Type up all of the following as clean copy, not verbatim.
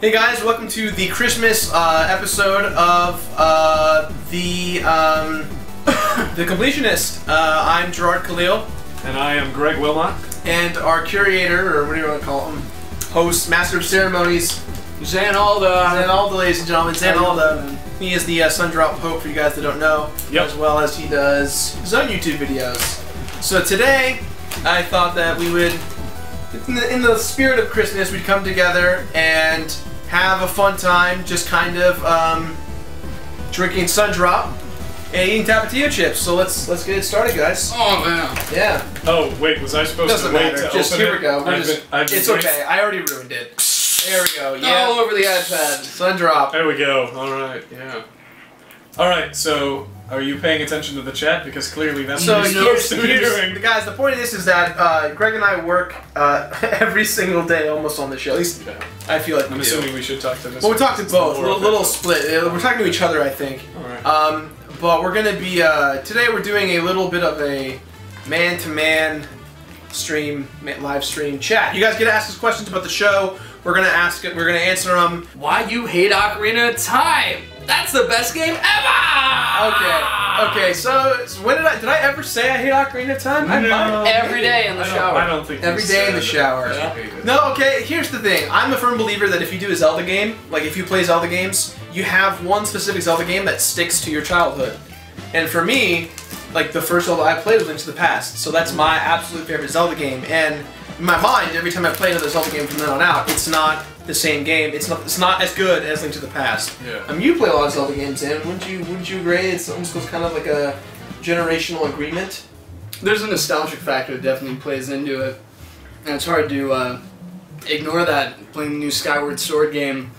Hey guys, welcome to the Christmas episode of the Completionist. I'm Jirard, Khalil. And I am Greg Wilmot. And our curator, or what do you want to call him? Host, Master of Ceremonies, Zan Alda. Zan Alda, ladies and gentlemen. Zan Alda. He is the Sundrop Pope, for you guys that don't know. Yep. As well as he does his own YouTube videos. So today, I thought that we would, in the spirit of Christmas, we'd come together and have a fun time, just kind of drinking Sundrop and eating Tapatio chips. So let's get it started, guys. Oh man. Yeah. Oh wait, was I supposed Doesn't to wait matter. to Just open here it? we go. It's okay. I already ruined it. There we go. Yeah. All over the iPad. Sundrop. There we go. All right. Yeah. All right. So, are you paying attention to the chat? Because clearly that's what you're supposed to be doing. Guys, the point of this is that Greg and I work every single day almost on the show. At least I feel like I'm assuming we should talk to this. Well, we talk to both. A little split. We're talking to each other, I think. All right. But we're gonna be today. We're doing a little bit of a man-to-man stream, live stream chat. You guys get to ask us questions about the show. We're gonna ask it. We're gonna answer them. Why you hate Ocarina of Time? That's the best game ever! Okay. So when did I ever say I hate Ocarina of Time? No. Every day in the shower. I don't think Every day in the shower. Yeah. No, okay, here's the thing. I'm a firm believer that if you do a Zelda game, like if you play Zelda games, you have one specific Zelda game that sticks to your childhood. And for me, like the first Zelda I played was Link to the Past, so that's my absolute favorite Zelda game. And in my mind, every time I play another Zelda game from then on out, it's not the same game. It's not as good as Link to the Past. Yeah. You play a lot of Zelda games, and wouldn't you agree? It's almost kind of like a generational agreement. There's a nostalgic factor that definitely plays into it. And it's hard to ignore that playing the new Skyward Sword game.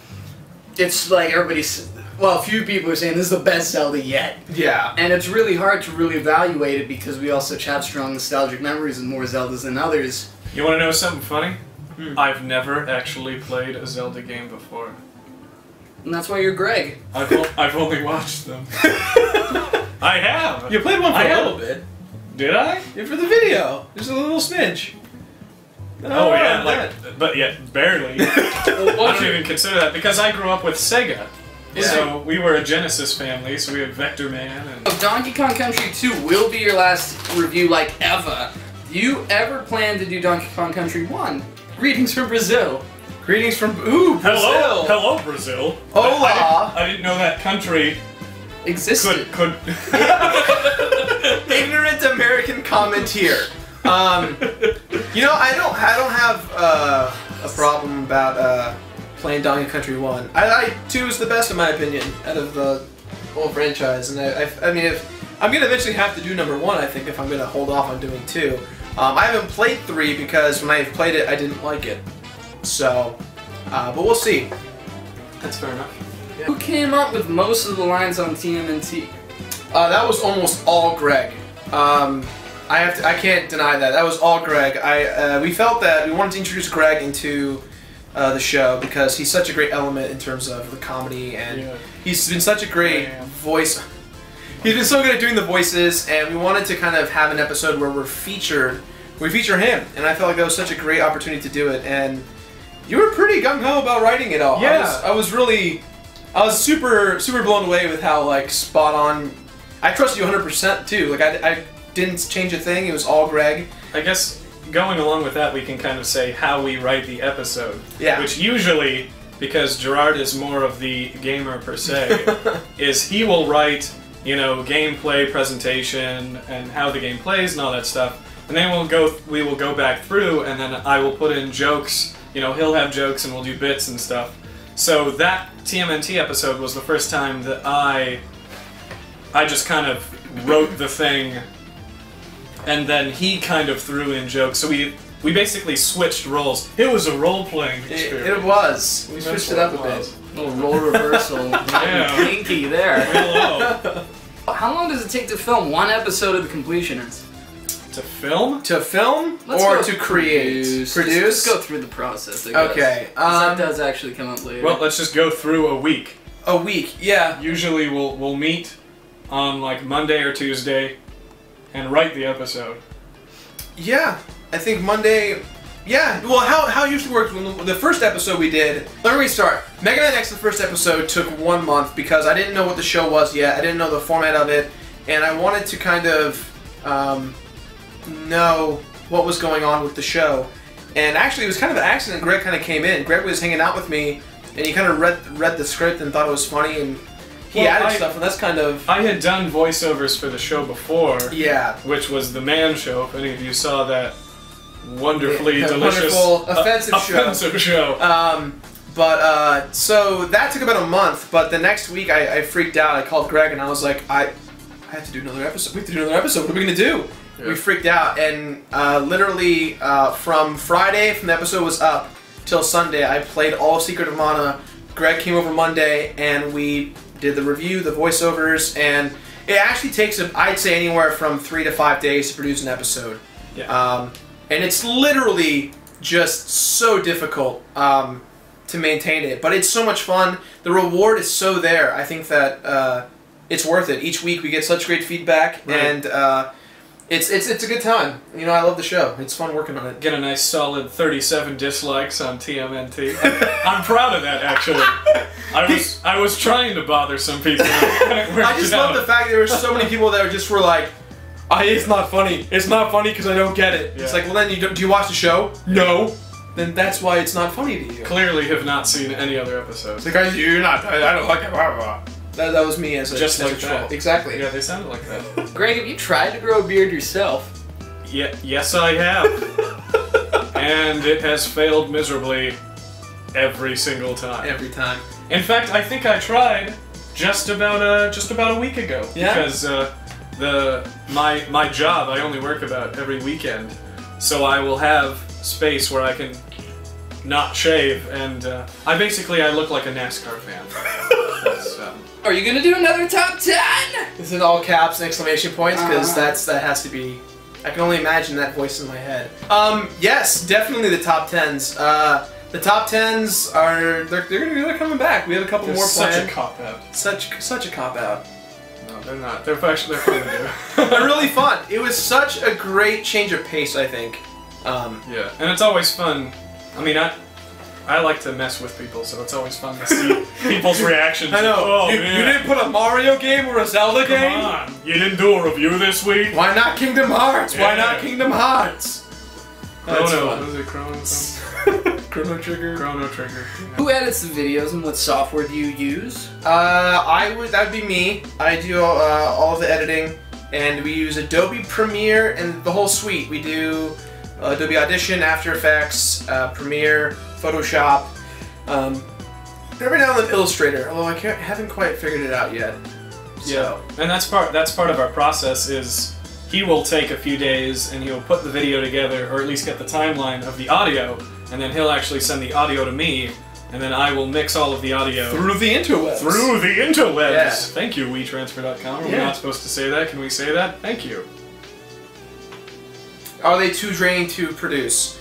It's like everybody's, well, a few people are saying this is the best Zelda yet. Yeah. And it's really hard to really evaluate it because we all such have strong nostalgic memories with more Zeldas than others. You want to know something funny? I've never actually played a Zelda game before. And that's why you're Greg. I've only watched them. I have. You played one for a little bit. Did I? Yeah, for the video. Just a little smidge. Oh yeah, but yet barely. I don't even consider that because I grew up with Sega. Yeah. So we were a Genesis family, so we had Vector Man and Donkey Kong Country 2 will be your last review like ever. Do you ever plan to do Donkey Kong Country 1? Greetings from Brazil. Greetings from Brazil. Hello Brazil. Hola. I didn't know that country Existed. could Ignorant American comment here. You know, I don't have a problem about playing Donkey Country 1. I 2 is the best in my opinion out of the whole franchise, and I mean, if I'm gonna eventually have to do number 1, I think if I'm gonna hold off on doing 2. I haven't played 3 because when I played it, I didn't like it. So, but we'll see. That's fair enough. Yeah. Who came up with most of the lines on TMNT? That was almost all Greg. I can't deny that. That was all Greg. We felt that we wanted to introduce Greg into the show because he's such a great element in terms of the comedy, and he's been such a great voice. He's been so good at doing the voices, and we wanted to kind of have an episode where we feature him, and I felt like that was such a great opportunity to do it. And you were pretty gung-ho about writing it all. Yeah. I was super blown away with how like spot on. I trust you 100% too. Like I didn't change a thing. It was all Greg. I guess going along with that, we can kind of say how we write the episode. Yeah. Which usually, because Jirard is more of the gamer per se, is he will write, you know, gameplay presentation and how the game plays and all that stuff, and then we will go back through, and then I will put in jokes. You know, he'll have jokes and we'll do bits and stuff. So that TMNT episode was the first time that I just kind of wrote the thing, and then he kind of threw in jokes. So we basically switched roles. It was a role-playing experience. It was. We switched it up a bit. A little role reversal. Yeah. Kinky there. Hello. How long does it take to film one episode of The Completionist? To film? To film Let's or go to create? Produce? Let's go through the process, I guess. Okay. 'Cause that does actually come up later. Well, let's just go through a week. A week, yeah. Usually we'll meet on like Monday or Tuesday and write the episode. Yeah, I think Monday Yeah, well, how it usually works, when the first episode we did, let me restart. Mega Man X, the first episode, took 1 month because I didn't know what the show was yet, I didn't know the format of it, and I wanted to kind of know what was going on with the show. And actually, it was kind of an accident. Greg kind of came in. Greg was hanging out with me, and he kind of read the script and thought it was funny, and he added stuff, and that's kind of... I had done voiceovers for the show before. Yeah. Which was the Man Show, if any of you saw that wonderfully delicious... Wonderful, offensive show. So that took about a month, but the next week I freaked out. I called Greg, and I was like, I have to do another episode. We have to do another episode. What are we going to do? Yeah. We freaked out, and literally from Friday, from the episode was up, till Sunday, I played all of Secret of Mana. Greg came over Monday, and we did the review, the voiceovers, and it actually takes, I'd say, anywhere from 3 to 5 days to produce an episode. Yeah. And it's literally just so difficult to maintain it, but it's so much fun. The reward is so there. I think that it's worth it. Each week we get such great feedback, right. And it's a good time. You know, I love the show. It's fun working on it. Get a nice solid 37 dislikes on TMNT. I'm proud of that, actually. I was trying to bother some people. I just love the fact there were so many people that just were like, it's not funny. It's not funny because I don't get it. Yeah. It's like, well, then do you watch the show? No. Then that's why it's not funny to you. Clearly have not seen any other episodes. Because you're not, I don't like it, blah, blah. That was me as a just like troll. that. Exactly. Yeah, they sounded like that. Greg, have you tried to grow a beard yourself? Yeah, yes, I have. And it has failed miserably every single time. Every time. In fact, I think I tried just about a week ago. Yeah. Because my job, I only work about every weekend, so I will have space where I can not shave, and I look like a NASCAR fan. Are you gonna do another top 10? This is all caps and exclamation points, because that has to be. I can only imagine that voice in my head. Yes, definitely the top 10s. The top 10s are they're coming back. We have a couple more planned. Such a cop out. Such a cop out. No, they're not. They're fun to do. They're really fun. It was such a great change of pace, I think. Yeah, and it's always fun. I mean, I like to mess with people, so it's always fun to see people's reactions. I know. Oh, you didn't put a Mario game or a Zelda game? Come on. You didn't do a review this week? Why not Kingdom Hearts? Yeah. Why not Kingdom Hearts? Chrono. Was it Chrono something? Chrono Trigger. Chrono Trigger. Yeah. Who edits the videos and what software do you use? That'd be me. I do all of the editing, and we use Adobe Premiere and the whole suite. We do Adobe Audition, After Effects, Premiere, Photoshop, every now and then Illustrator, although I haven't quite figured it out yet. Yeah, and that's part of our process. Is he will take a few days and he'll put the video together, or at least get the timeline of the audio, and then he'll actually send the audio to me, and then I will mix all of the audio through the interwebs. Through the interwebs. Yeah. Thank you, WeTransfer.com. Are we not supposed to say that? Can we say that? Thank you. Are they too draining to produce?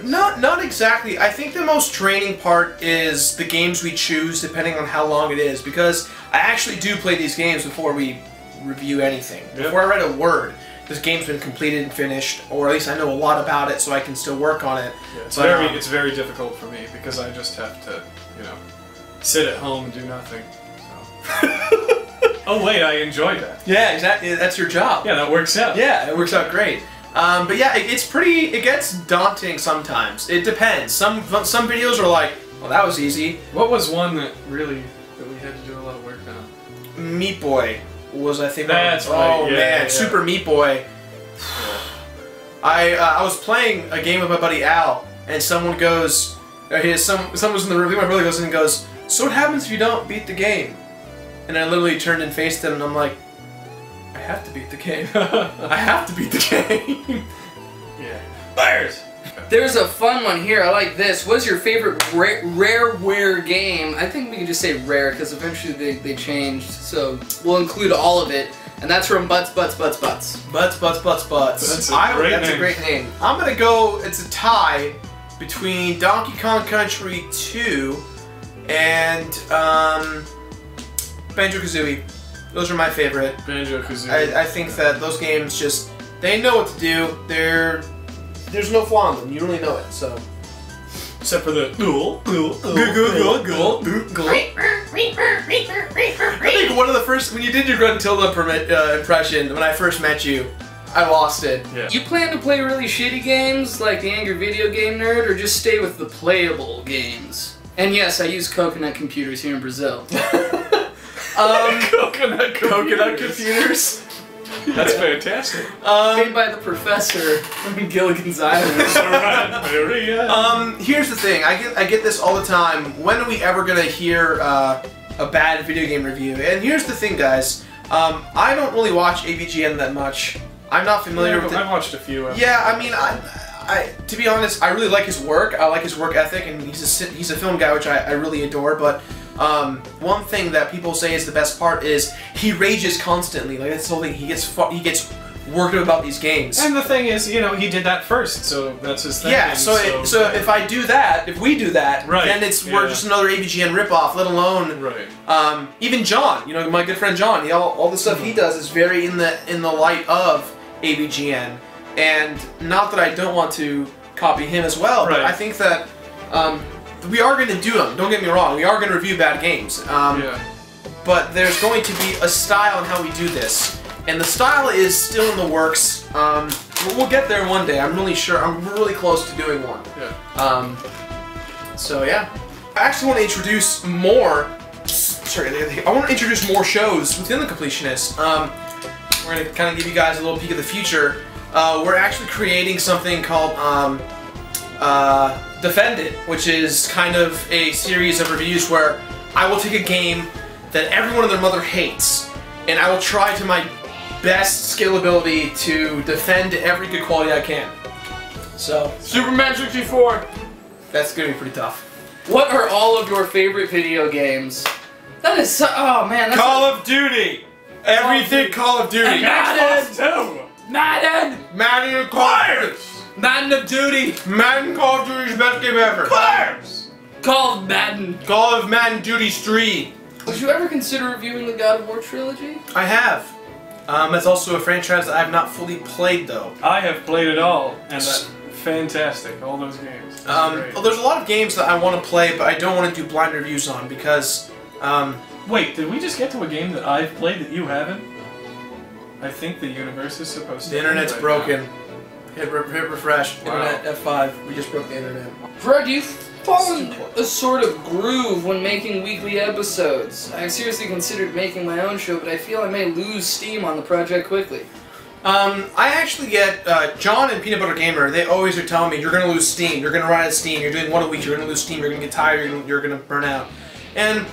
Not exactly. I think the most draining part is the games we choose, depending on how long it is, because I actually do play these games before we review anything. Yep. Before I write a word, this game's been completed and finished, or at least I know a lot about it, so I can still work on it. Yeah, it's very difficult for me because I just have to, sit at home and do nothing. So. Oh wait, I enjoy that. Yeah, exactly. That's your job. Yeah, that works out. Yeah, it works out great. But yeah, it gets daunting sometimes. It depends. Some videos are like, well, that was easy. What was one that we had to do a lot of work on? Meat Boy was, I think. That's right. Oh man, yeah. Super Meat Boy. Yeah. I was playing a game with my buddy Al, and someone goes, someone's in the room. My brother goes in and goes, "So what happens if you don't beat the game?" And I literally turned and faced him, and I'm like, I have to beat the game. I have to beat the game. Yeah. Fires! There's a fun one here. I like this. What's your favorite rareware game? I think we can just say rare because eventually they changed. So we'll include all of it. And that's from Butts. Butts. That's a great name. I'm going to go, it's a tie between Donkey Kong Country 2 and Banjo-Kazooie. Those are my favorite. Banjo-Kazooie. I think that those games just, they know what to do. there's no flaw in them. You really know it. So. Except for the ghoul. I think one of the first, when you did your Gruntilda impression, when I first met you, I lost it. Yeah. You plan to play really shitty games like the Angry Video Game Nerd, or just stay with the playable games? And yes, I use coconut computers here in Brazil. Coconut computers. That's fantastic. Made by the professor from Gilligan's Island. Here's the thing. I get this all the time. When are we ever gonna hear a bad video game review? And here's the thing, guys. I don't really watch AVGN that much. I'm not familiar with it. I've watched a few. Yeah, I mean, to be honest, I really like his work. I like his work ethic, and he's a film guy, which I really adore. But one thing that people say is the best part is he rages constantly. Like, that's the whole thing. He gets worked up about these games. And the thing is, you know, he did that first, so that's his thing. Yeah. So if I do that, if we do that, right, then we're just another AVGN ripoff. Let alone even John. You know, my good friend John. All the stuff he does is very in the light of AVGN. And not that I don't want to copy him as well, but I think that we are going to do them. Don't get me wrong. We are going to review bad games. But there's going to be a style in how we do this. And the style is still in the works. We'll get there one day. I'm really sure. I'm really close to doing one. Yeah. So yeah. I actually want to introduce more... Sorry, I want to introduce more shows within the Completionist. We're going to kind of give you guys a little peek of the future. We're actually creating something called Defend It, which is kind of a series of reviews where I will take a game that everyone and their mother hates, and I will try to my best skill ability to defend every good quality I can. So, Superman 64! That's going to be pretty tough. What are all of your favorite video games? That is so... Oh, man, that's... Call of Duty! Everything Call of Duty! Madden! Madden! Madden and Call of Duty! Madden of Duty! Madden Call of Duty's best game ever! Players! Call of Madden! Call of Madden Duties 3! Would you ever consider reviewing the God of War trilogy? I have. It's also a franchise that I have not fully played, though. I have played it all, and that's fantastic. All those games. Well, there's a lot of games that I want to play, but I don't want to do blind reviews on because. Wait, did we just get to a game that I've played that you haven't? I think the universe is supposed to. The internet's broken. Hit refresh. Wow. Internet F5. We just broke the internet. Fred, do you fall in a sort of groove when making weekly episodes? I've seriously considered making my own show, but I feel I may lose steam on the project quickly. I actually get John and Peanut Butter Gamer. They always are telling me you're gonna lose steam. You're gonna run out of steam. You're doing one a week. You're gonna lose steam. You're gonna get tired. You're gonna burn out. And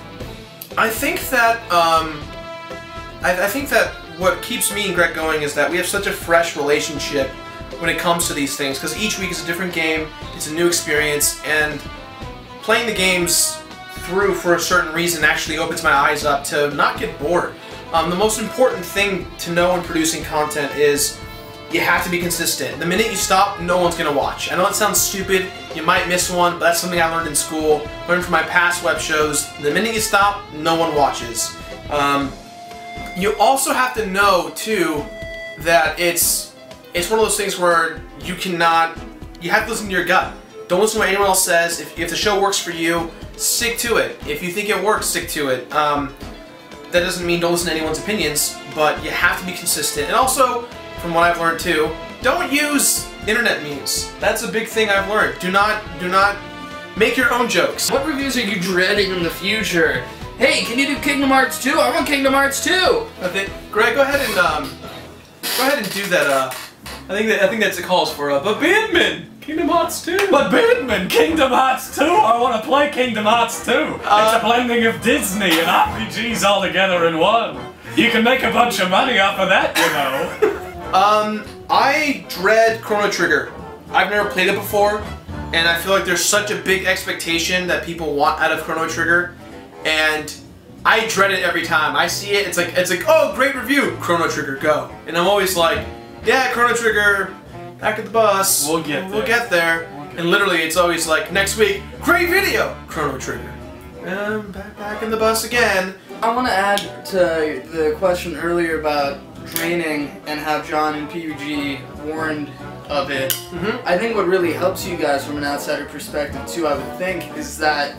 I think that I think that what keeps me and Greg going is that we have such a fresh relationship when it comes to these things, because each week is a different game, it's a new experience, and playing the games through for a certain reason actually opens my eyes up to not get bored. The most important thing to know when producing content is you have to be consistent. The minute you stop, no one's going to watch. I know it sounds stupid, you might miss one, but that's something I learned in school, learned from my past web shows. The minute you stop, no one watches. You also have to know, too, that it's one of those things where you have to listen to your gut. Don't listen to what anyone else says. If the show works for you, stick to it. If you think it works, stick to it. That doesn't mean don't listen to anyone's opinions, but you have to be consistent. And also, from what I've learned too, don't use internet memes. That's a big thing I've learned. Do not make your own jokes. What reviews are you dreading in the future? Hey, can you do Kingdom Hearts 2? I want Kingdom Hearts 2! Greg, go ahead and do that. I think that's a calls for but Bandman! Kingdom Hearts 2! But Bandman! Kingdom Hearts 2! I want to play Kingdom Hearts 2! It's a blending of Disney and RPGs all together in one. You can make a bunch of money off of that, you know. I dread Chrono Trigger. I've never played it before, and I feel like there's such a big expectation that people want out of Chrono Trigger, and I dread it every time. I see it, it's like, oh, great review! Chrono Trigger, go. And I'm always like, yeah, Chrono Trigger, back at the bus. We'll get there. And literally, it's always like, next week, great video! Chrono Trigger. And back in the bus again. I want to add to the question earlier about training and how John and PUG warned of it. Mm-hmm. I think what really helps you guys from an outsider perspective too, I would think, is that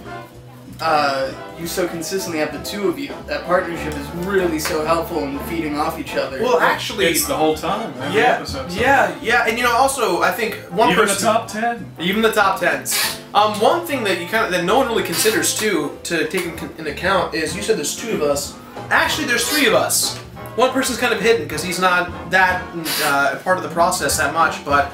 you so consistently have the two of you. That partnership is really so helpful in feeding off each other. Well, actually, It's the whole time. Every episode. yeah, and also I think one Even person, the top 10. even the top 10s. One thing that that no one really considers too to take into account is you said there's two of us. Actually, there's three of us. One person's kind of hidden because he's not that part of the process that much, but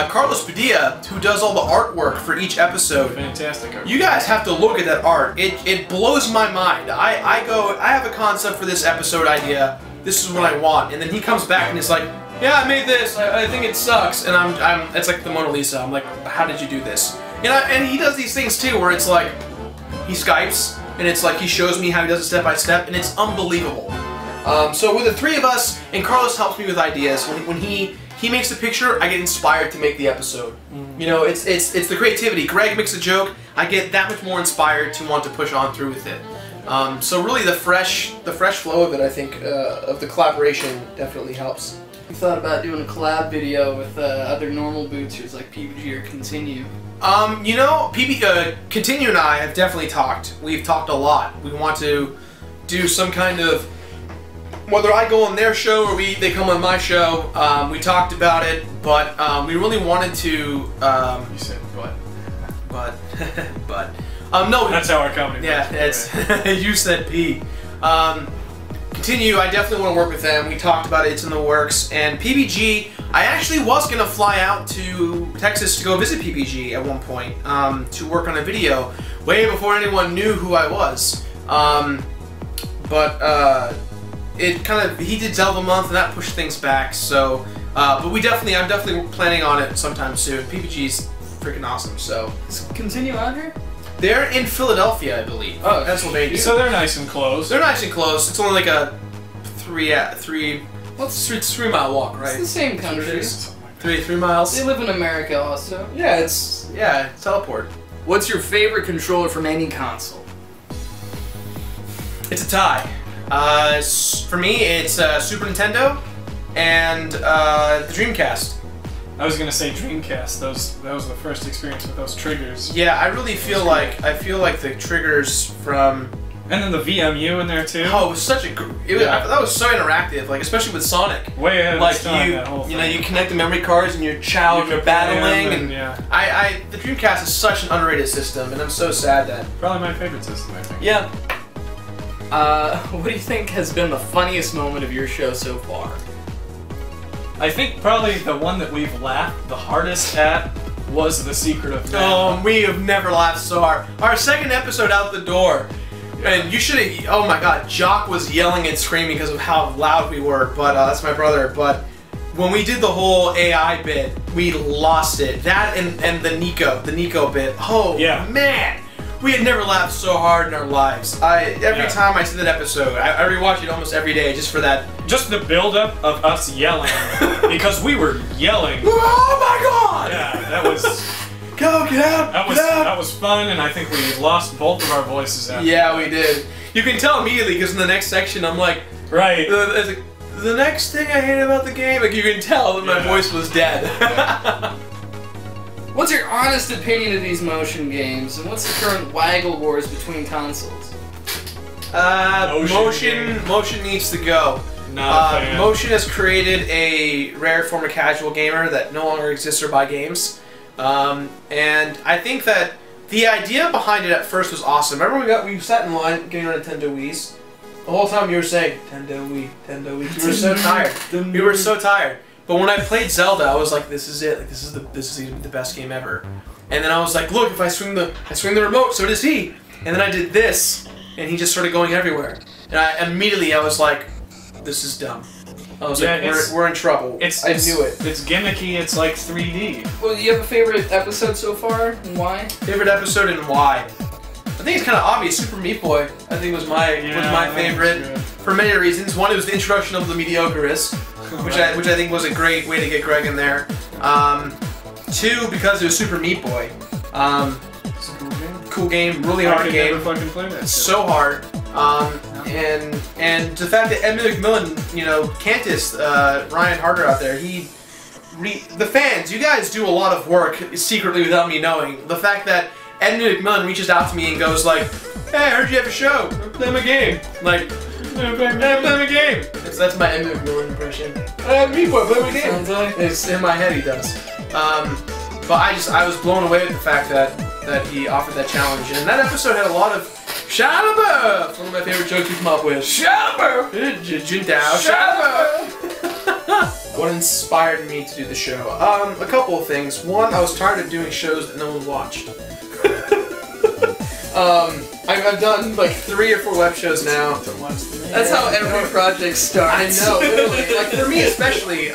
Carlos Padilla, who does all the artwork for each episode. Fantastic art. You guys have to look at that art. It blows my mind. I have a concept for this episode idea. This is what I want, and then he comes back and he's like, yeah, I made this. I think it sucks, and it's like the Mona Lisa. I'm like, how did you do this? And he does these things too, where it's like he Skypes, and it's like he shows me how he does it step by step, and it's unbelievable. So with the three of us, and Carlos helps me with ideas. When he makes the picture, I get inspired to make the episode. You know, it's the creativity. Greg makes a joke, I get that much more inspired to want to push on through with it. So really, the fresh flow of it, I think, of the collaboration definitely helps. You thought about doing a collab video with other normal booters like PBG or Continue? You know, Continue and I have definitely talked. We've talked a lot. We want to do some kind of, whether I go on their show or they come on my show. We talked about it, but we really wanted to. You said but no. That's how our company Yeah, works. it's you said P. Continue. I definitely want to work with them. We talked about it. It's in the works. And PBG, I actually was gonna fly out to Texas to go visit PBG at one point to work on a video, way before anyone knew who I was. It kind of, he did Zelda month and that pushed things back. So, but I'm definitely planning on it sometime soon. PBG's freaking awesome. So, Is Continue out here? they're in Philadelphia, I believe. Oh, Pennsylvania. So they're nice and close. They're nice and close. It's only like a 3 mile walk, right? It's the same country. 3 miles. They live in America also. Yeah, it's teleport. What's your favorite controller from any console? It's a tie. For me, it's Super Nintendo and the Dreamcast. I was gonna say Dreamcast. That was the first experience with those triggers. Yeah, I really feel like the triggers from. And then the VMU in there too. Oh, it was such a. That was so interactive, like especially with Sonic. Way ahead of Like its time, that whole you know, thing. you connect the memory cards and you're you're battling, and yeah. the Dreamcast is such an underrated system, and I'm so sad that. Probably my favorite system, I think. Yeah. What do you think has been the funniest moment of your show so far? I think probably the one that we've laughed the hardest at was The Secret of Man. Oh, we have never laughed so hard. Our second episode out the door, and you should have. Oh my God, Jock was yelling and screaming because of how loud we were. But that's my brother. But when we did the whole AI bit, we lost it. That and the Nico bit. Oh yeah, man. We had never laughed so hard in our lives. Every time I see that episode, I rewatch it almost every day just for that. Just the buildup of us yelling, because we were yelling. Oh my God! Yeah, that was. Go, get out! That was fun, and I think we lost both of our voices after. Yeah, we did. You can tell immediately because in the next section I'm like, right. The next thing I hate about the game, like you can tell that my voice was dead. What's your honest opinion of these motion games, and what's the current waggle wars between consoles? Motion needs to go. Not a fan. Motion has created a rare form of casual gamer that no longer exists or buy games. And I think that the idea behind it at first was awesome. Remember we sat in line getting our Nintendo Wiis? The whole time you were saying, Nintendo Wii. We were so tired. We were so tired. But when I played Zelda, I was like, this is it. Like, this is the best game ever. And then I was like, look, if I swing the remote, so does he. And then I did this, and he just started going everywhere. And immediately I was like, this is dumb. I was like, we're in trouble. I knew it. It's gimmicky. It's like 3D. Well, do you have a favorite episode so far, and why? Favorite episode and why? I think it's kind of obvious. Super Meat Boy, I think was my favorite for many reasons. One, it was the introduction of the Mediocrist, which I think was a great way to get Greg in there. Two, because it was Super Meat Boy. Cool game, really hard game. Never fucking played that. So hard. And the fact that Ed McMillan, Cantus, Ryan Harder out there, he the fans, you guys do a lot of work secretly without me knowing. The fact that Edmund McMillan reaches out to me and goes like, "Hey, I heard you have a show. Play my game." Like, play my game. That's my Edmund McMillan impression. Me boy, play my game. Sounds like It's in my head. He does. But I was blown away with the fact that he offered that challenge, and that episode had a lot of Shalabuff! One of my favorite jokes we come up with. Shalabuff! Jintao. Shalabuff! What inspired me to do the show? A couple of things. One, I was tired of doing shows that no one watched. I've done like 3 or 4 web shows now. That's how every project starts. I know, literally. Like for me especially,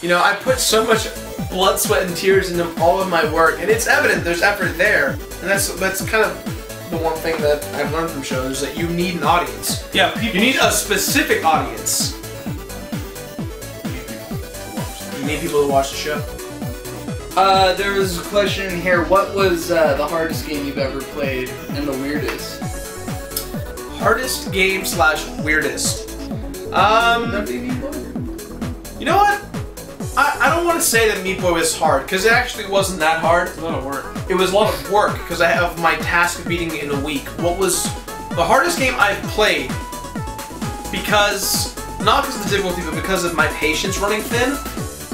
you know, I put so much blood, sweat, and tears into all of my work, and it's evident there's effort there. And that's kind of the one thing that I've learned from shows, is that you need an audience. Yeah, You need a specific audience. You need people to watch the show. There was a question in here. What was the hardest game you've ever played and the weirdest? Hardest game / weirdest. You know what? I don't want to say that Meat Boy was hard, because it actually wasn't that hard. It's a lot of work. It was a lot of work, because I have my task of beating it in a week. What was the hardest game I've played, not because of the difficulty, but because of my patience running thin,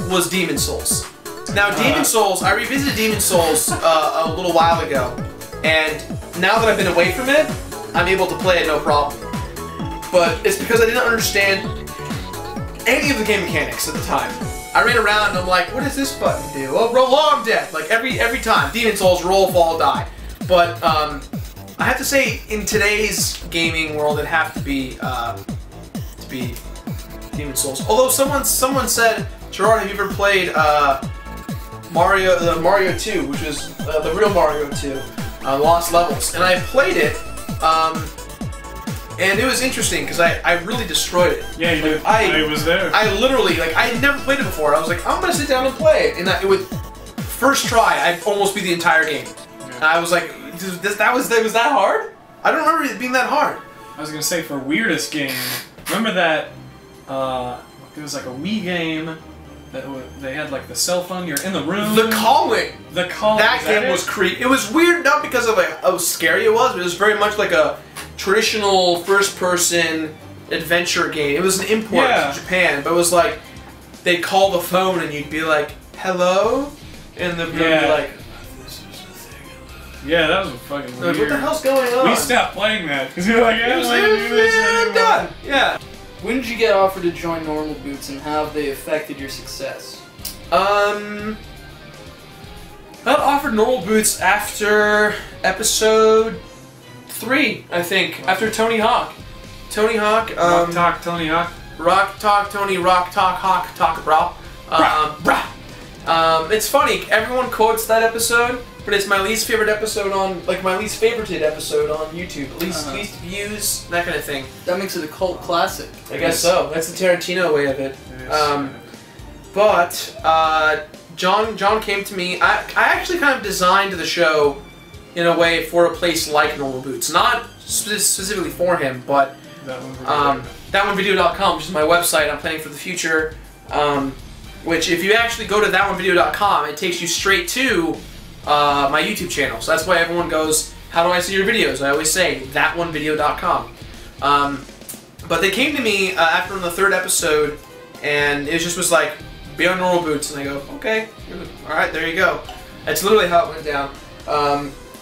was Demon Souls. Now, Demon Souls, I revisited Demon Souls a little while ago, and now that I've been away from it, I'm able to play it no problem. But it's because I didn't understand any of the game mechanics at the time. I ran around and I'm like, what does this button do? Well, roll, I'm dead. Like every time. Demon Souls, roll, fall, die. But I have to say, in today's gaming world, it'd have to be Demon Souls. Although someone said, Jirard, have you ever played Mario 2, which was the real Mario 2, Lost Levels? And I played it. And it was interesting because I really destroyed it. Yeah, you did. I was there. I literally, like, I had never played it before. I was like, I'm gonna sit down and play it. And it would, first try, I'd almost beat the entire game. Yeah. And I was like, was that hard? I don't remember it being that hard. I was gonna say, for weirdest game, remember that it was like a Wii game that they had like the cell phone. You're in the room. The Calling. The Calling. That game was creepy. It was weird not because of like how scary it was, but it was very much like a traditional first-person adventure game. It was an import to Japan, but it was like they'd call the phone and you'd be like, "Hello," and they'd be like, "This is the thing." Yeah, that was fucking weird. Like, what the hell's going on? We stopped playing that because we were like, "Yeah, I'm done." Yeah. When did you get offered to join Normal Boots, and how have they affected your success? I got offered Normal Boots after episode 3, I think, after Tony Hawk. Tony Hawk, Rock Talk, Tony Hawk. Rock Talk, Tony, Rock Talk, Hawk, Talk, Bra. It's funny, everyone quotes that episode, but it's my least favorite episode on, like, my least favorited episode on YouTube. Least views, that kind of thing. That makes it a cult classic. I guess so. That's the Tarantino way of it. But John came to me. I actually kind of designed the show in a way for a place like Normal Boots. Not specifically for him, but thatonevideo.com, which is my website I'm planning for the future. Which, if you actually go to thatonevideo.com, it takes you straight to my YouTube channel. So that's why everyone goes, how do I see your videos? I always say, thatonevideo.com. But they came to me after the 3rd episode, and it just was like, be on Normal Boots. And I go, okay, alright, there you go. That's literally how it went down.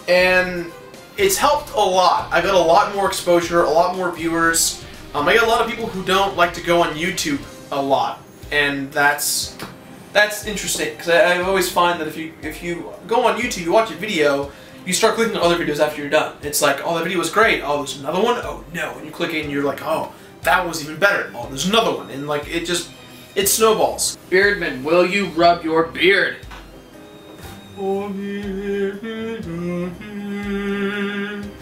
And it's helped a lot. I got a lot more exposure, a lot more viewers. I got a lot of people who don't like to go on YouTube a lot. And that's interesting, because I always find that if you go on YouTube, you watch a video, you start clicking on other videos after you're done. It's like, oh, that video was great. Oh, there's another one. Oh no, and you click it and you're like, oh, that was even better. Oh, there's another one, and like it snowballs. Beardman, will you rub your beard? You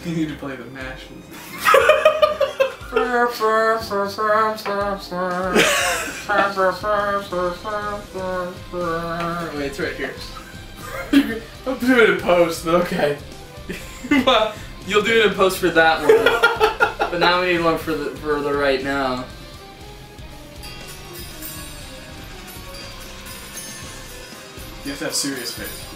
need to play the MASH music. Wait, it's right here. I'll do it in post, but okay. You'll do it in post for that one. But now we need one for the right now. You have to have serious faith.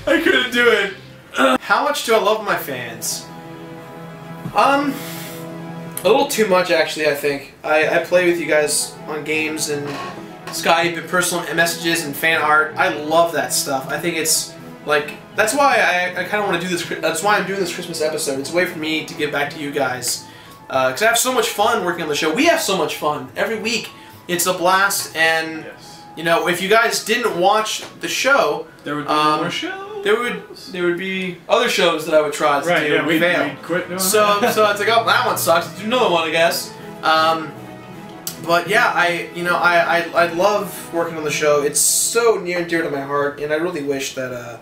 I couldn't do it. How much do I love my fans? A little too much, actually, I think. I play with you guys on games and Skype and personal messages and fan art. I love that stuff. I think it's, like, that's why I kind of want to do this. That's why I'm doing this Christmas episode. It's a way for me to give back to you guys. Because I have so much fun working on the show. We have so much fun. Every week, it's a blast. And, you know, if you guys didn't watch the show... There would be more shows. There would be other shows that I would try to do and fail. We'd quit doing so it's like, oh, that one sucks. Let's do another one, I guess. But yeah, I love working on the show. It's so near and dear to my heart, and I really wish that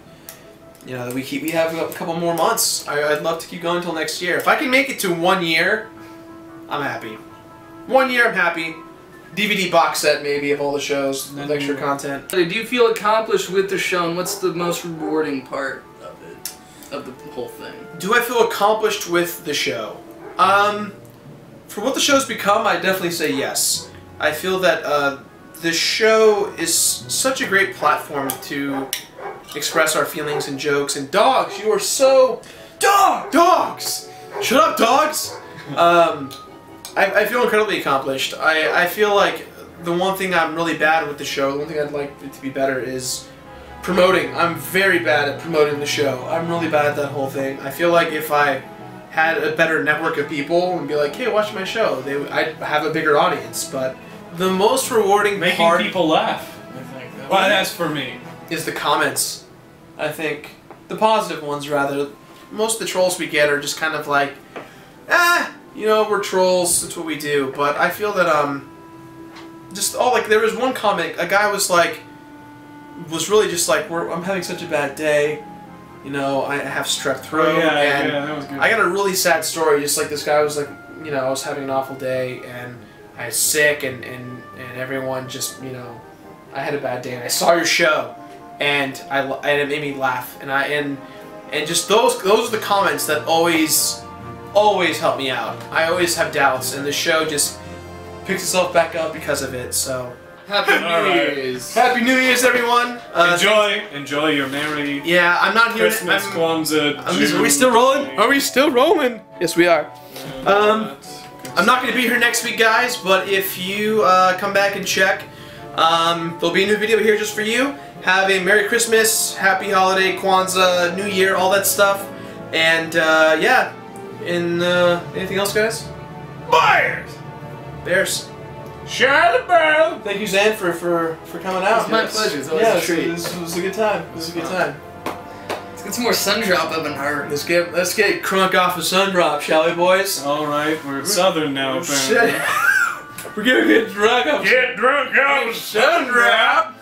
you know, that we have a couple more months. I'd love to keep going until next year. If I can make it to 1 year, I'm happy. 1 year, I'm happy. DVD box set maybe of all the shows with extra content. Do you feel accomplished with the show, and what's the most rewarding part of it, of the whole thing? Do I feel accomplished with the show? For what the show's become, I definitely say yes. I feel that the show is such a great platform to express our feelings and jokes. And dogs, you are so... Dogs! Shut up, dogs! I feel incredibly accomplished. I feel like the one thing I'm really bad with the show, the one thing I'd like it to be better is promoting. I'm very bad at promoting the show. I'm really bad at that whole thing. I feel like if I had a better network of people and be like, hey, watch my show, I'd have a bigger audience. But the most rewarding part... Making people laugh, I think. Well, that's for me. Is the comments. I think. The positive ones, rather. Most of the trolls we get are just kind of like, you know, we're trolls, that's what we do. But I feel that, like, there was one comment, a guy was really just like, I'm having such a bad day, you know, I have strep throat, and that was good. I got a really sad story, just like this guy was like, you know, I was having an awful day, and I was sick, and everyone just, you know, I had a bad day, and I saw your show, and it made me laugh, and just those are the comments that always help me out. I always have doubts, and the show just picks itself back up because of it. So Happy New Year's! Happy New Year's, everyone! Enjoy your merry. Yeah, I'm not here. Christmas, Kwanzaa. Are we still rolling? Are we still rolling? Yes, we are. I'm not going to be here next week, guys. But if you come back and check, there'll be a new video here just for you. Have a Merry Christmas, Happy Holiday, Kwanzaa, New Year, all that stuff, and yeah. And anything else, guys? Bears. Charlotte Brown. Thank you, Zan, for coming out. It's my pleasure. It's always a treat. This was a good time. This was a good time. Let's get some more sun drop up in her. Let's get crunk off a sun drop, shall we, boys? All right, we're southern now, apparently. We're gonna get drunk off. Get drunk off a sun drop.